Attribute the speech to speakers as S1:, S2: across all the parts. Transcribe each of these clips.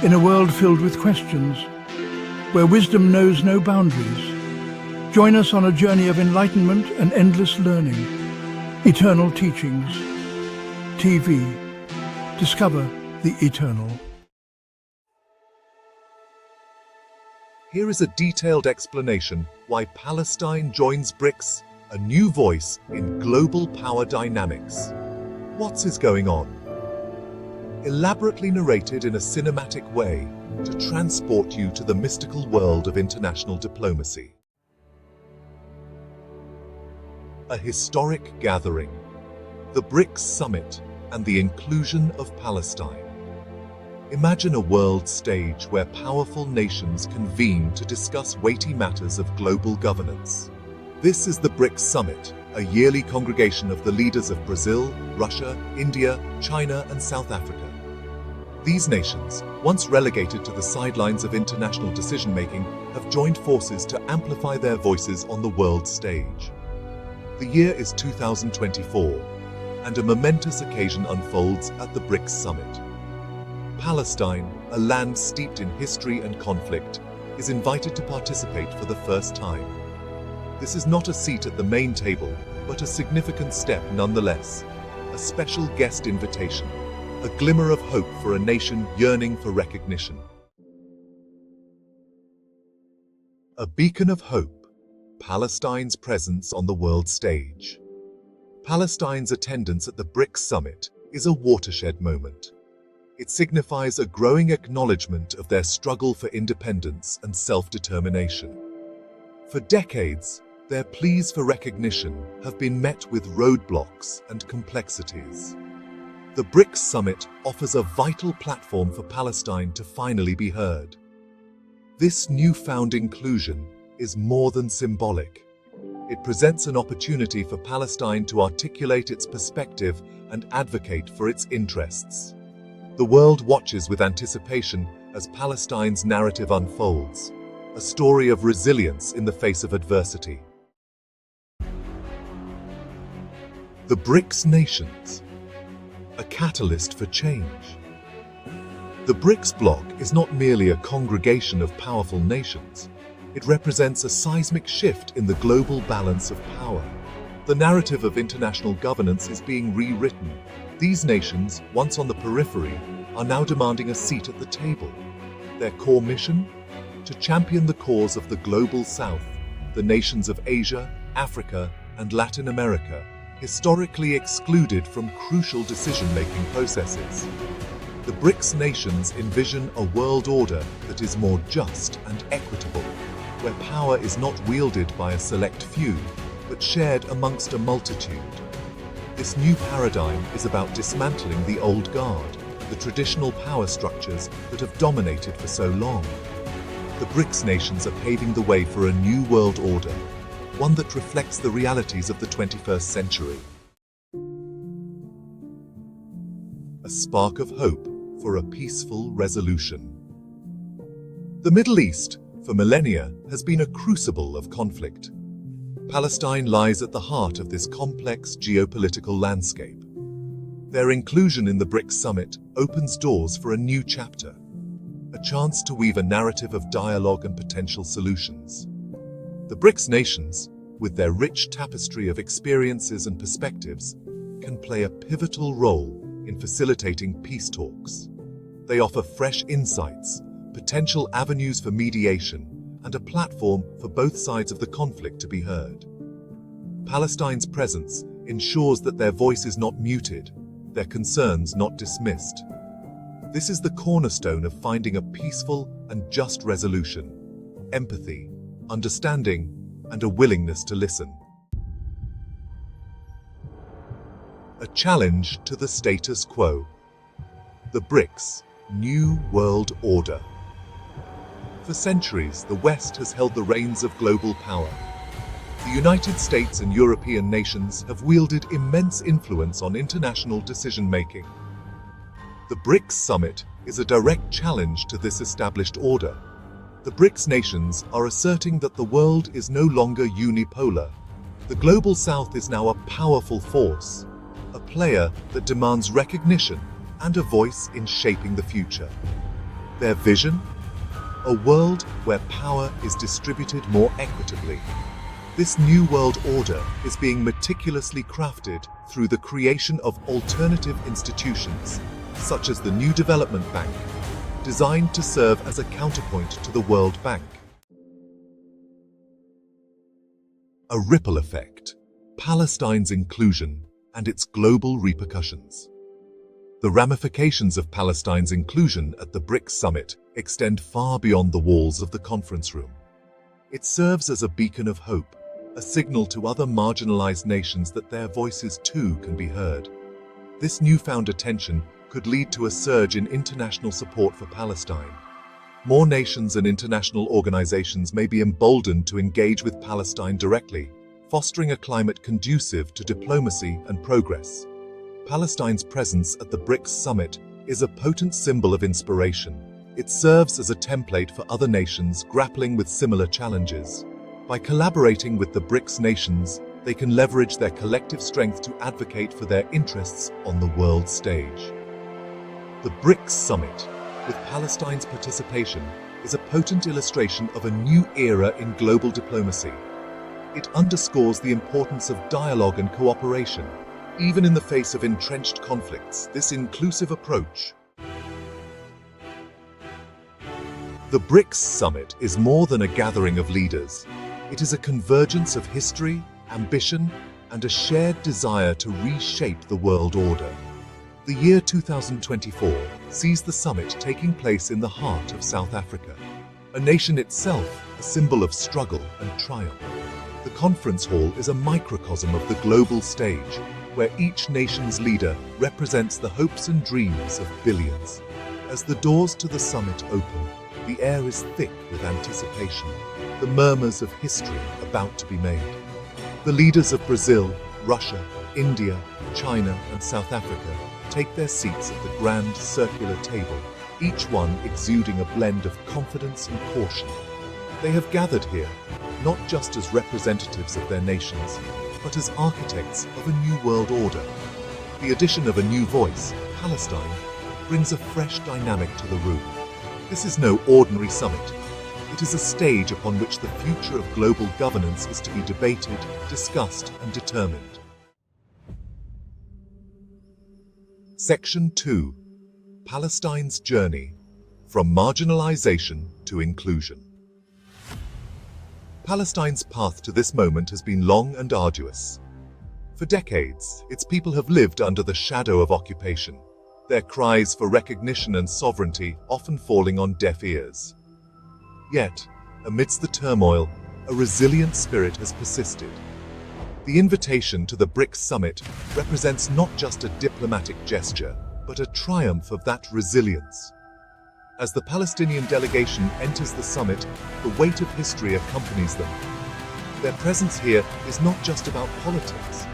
S1: In a world filled with questions, where wisdom knows no boundaries, join us on a journey of enlightenment and endless learning. Eternal Teachings. TV. Discover the eternal.
S2: Here is a detailed explanation why Palestine joins BRICS, a new voice in global power dynamics. What is going on? Elaborately narrated in a cinematic way to transport you to the mystical world of international diplomacy. A historic gathering, the BRICS Summit and the inclusion of Palestine. Imagine a world stage where powerful nations convene to discuss weighty matters of global governance. This is the BRICS Summit, a yearly congregation of the leaders of Brazil, Russia, India, China, and South Africa. These nations, once relegated to the sidelines of international decision-making, have joined forces to amplify their voices on the world stage. The year is 2024, and a momentous occasion unfolds at the BRICS Summit. Palestine, a land steeped in history and conflict, is invited to participate for the first time. This is not a seat at the main table, but a significant step nonetheless. A special guest invitation, a glimmer of hope for a nation yearning for recognition. A beacon of hope, Palestine's presence on the world stage. Palestine's attendance at the BRICS Summit is a watershed moment. It signifies a growing acknowledgement of their struggle for independence and self-determination. For decades, their pleas for recognition have been met with roadblocks and complexities. The BRICS Summit offers a vital platform for Palestine to finally be heard. This newfound inclusion is more than symbolic. It presents an opportunity for Palestine to articulate its perspective and advocate for its interests. The world watches with anticipation as Palestine's narrative unfolds, a story of resilience in the face of adversity. The BRICS nations, a catalyst for change. The BRICS bloc is not merely a congregation of powerful nations. It represents a seismic shift in the global balance of power. The narrative of international governance is being rewritten. These nations, once on the periphery, are now demanding a seat at the table. Their core mission? To champion the cause of the global South, the nations of Asia, Africa, and Latin America, historically excluded from crucial decision-making processes. The BRICS nations envision a world order that is more just and equitable, where power is not wielded by a select few, but shared amongst a multitude. This new paradigm is about dismantling the old guard, the traditional power structures that have dominated for so long. The BRICS nations are paving the way for a new world order, one that reflects the realities of the 21st century. A spark of hope for a peaceful resolution. The Middle East, for millennia, has been a crucible of conflict. Palestine lies at the heart of this complex geopolitical landscape. Their inclusion in the BRICS Summit opens doors for a new chapter, a chance to weave a narrative of dialogue and potential solutions. The BRICS nations, with their rich tapestry of experiences and perspectives, can play a pivotal role in facilitating peace talks. They offer fresh insights, potential avenues for mediation, and a platform for both sides of the conflict to be heard. Palestine's presence ensures that their voice is not muted, their concerns not dismissed. This is the cornerstone of finding a peaceful and just resolution: empathy, understanding, and a willingness to listen. A challenge to the status quo. The BRICS New World Order. For centuries, the West has held the reins of global power. The United States and European nations have wielded immense influence on international decision-making. The BRICS Summit is a direct challenge to this established order. The BRICS nations are asserting that the world is no longer unipolar. The global South is now a powerful force, a player that demands recognition and a voice in shaping the future. Their vision? A world where power is distributed more equitably. This new world order is being meticulously crafted through the creation of alternative institutions, such as the New Development Bank, designed to serve as a counterpoint to the World Bank. A ripple effect: Palestine's inclusion and its global repercussions. The ramifications of Palestine's inclusion at the BRICS Summit extend far beyond the walls of the conference room. It serves as a beacon of hope, a signal to other marginalized nations that their voices too can be heard. This newfound attention could lead to a surge in international support for Palestine. More nations and international organizations may be emboldened to engage with Palestine directly, fostering a climate conducive to diplomacy and progress. Palestine's presence at the BRICS Summit is a potent symbol of inspiration. It serves as a template for other nations grappling with similar challenges. By collaborating with the BRICS nations, they can leverage their collective strength to advocate for their interests on the world stage. The BRICS Summit, with Palestine's participation, is a potent illustration of a new era in global diplomacy. It underscores the importance of dialogue and cooperation. Even in the face of entrenched conflicts, this inclusive approach. The BRICS Summit is more than a gathering of leaders. It is a convergence of history, ambition, and a shared desire to reshape the world order. The year 2024 sees the summit taking place in the heart of South Africa, a nation itself a symbol of struggle and triumph. The conference hall is a microcosm of the global stage, where each nation's leader represents the hopes and dreams of billions. As the doors to the summit open, the air is thick with anticipation, the murmurs of history about to be made. The leaders of Brazil, Russia, India, China, and South Africa take their seats at the grand circular table, each one exuding a blend of confidence and caution. They have gathered here, not just as representatives of their nations, but as architects of a new world order. The addition of a new voice, Palestine, brings a fresh dynamic to the room. This is no ordinary summit. It is a stage upon which the future of global governance is to be debated, discussed, and determined. Section 2. Palestine's Journey: From Marginalization to Inclusion. Palestine's path to this moment has been long and arduous. For decades, its people have lived under the shadow of occupation, their cries for recognition and sovereignty often falling on deaf ears. Yet, amidst the turmoil, a resilient spirit has persisted. The invitation to the BRICS Summit represents not just a diplomatic gesture, but a triumph of that resilience. As the Palestinian delegation enters the summit, the weight of history accompanies them. Their presence here is not just about politics.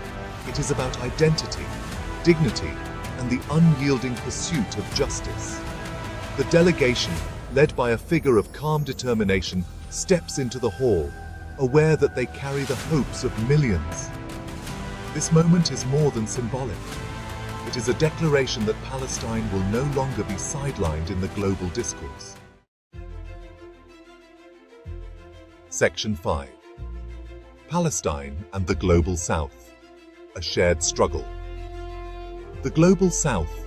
S2: It is about identity, dignity, and the unyielding pursuit of justice. The delegation, led by a figure of calm determination, steps into the hall, aware that they carry the hopes of millions. This moment is more than symbolic. It is a declaration that Palestine will no longer be sidelined in the global discourse. Section 5. Palestine and the Global South: A Shared Struggle. The Global South,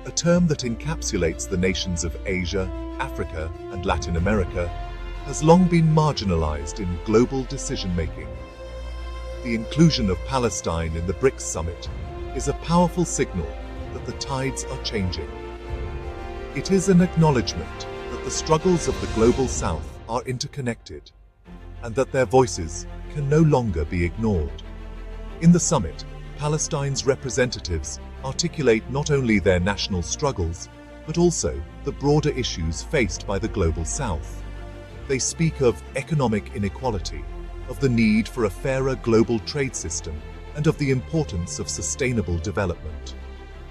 S2: a term that encapsulates the nations of Asia, Africa, and Latin America, has long been marginalized in global decision-making. The inclusion of Palestine in the BRICS Summit is a powerful signal that the tides are changing. It is an acknowledgement that the struggles of the Global South are interconnected, and that their voices can no longer be ignored. In the summit, Palestine's representatives articulate not only their national struggles, but also the broader issues faced by the Global South. They speak of economic inequality, of the need for a fairer global trade system, and of the importance of sustainable development.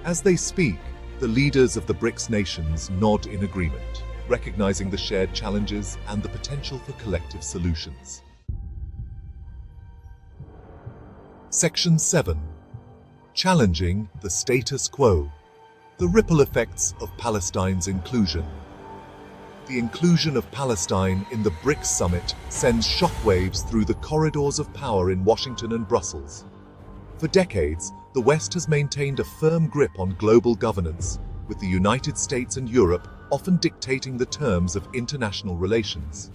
S2: As they speak, the leaders of the BRICS nations nod in agreement, recognizing the shared challenges and the potential for collective solutions. Section 7. Challenging the status quo: The ripple effects of Palestine's inclusion. The inclusion of Palestine in the BRICS Summit sends shockwaves through the corridors of power in Washington and Brussels. For decades, the West has maintained a firm grip on global governance, with the United States and Europe often dictating the terms of international relations.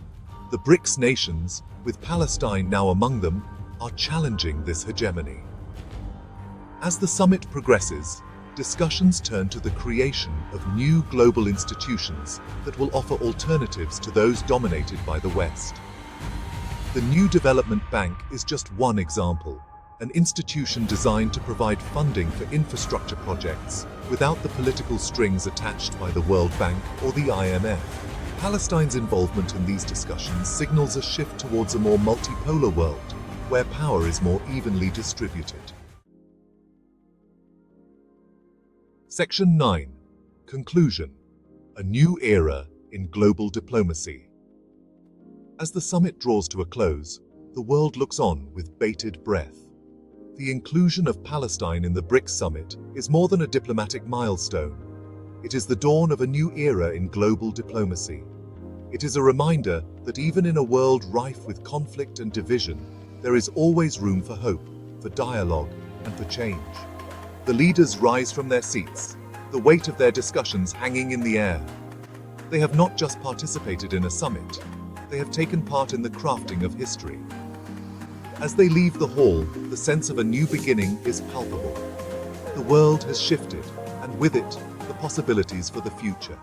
S2: The BRICS nations, with Palestine now among them, are challenging this hegemony. As the summit progresses, discussions turn to the creation of new global institutions that will offer alternatives to those dominated by the West. The New Development Bank is just one example, an institution designed to provide funding for infrastructure projects without the political strings attached by the World Bank or the IMF. Palestine's involvement in these discussions signals a shift towards a more multipolar world, where power is more evenly distributed. Section 9. Conclusion. A new era in global diplomacy. As the summit draws to a close, the world looks on with bated breath. The inclusion of Palestine in the BRICS Summit is more than a diplomatic milestone. It is the dawn of a new era in global diplomacy. It is a reminder that even in a world rife with conflict and division, there is always room for hope, for dialogue, and for change. The leaders rise from their seats, the weight of their discussions hanging in the air. They have not just participated in a summit, they have taken part in the crafting of history. As they leave the hall, the sense of a new beginning is palpable. The world has shifted, and with it, the possibilities for the future.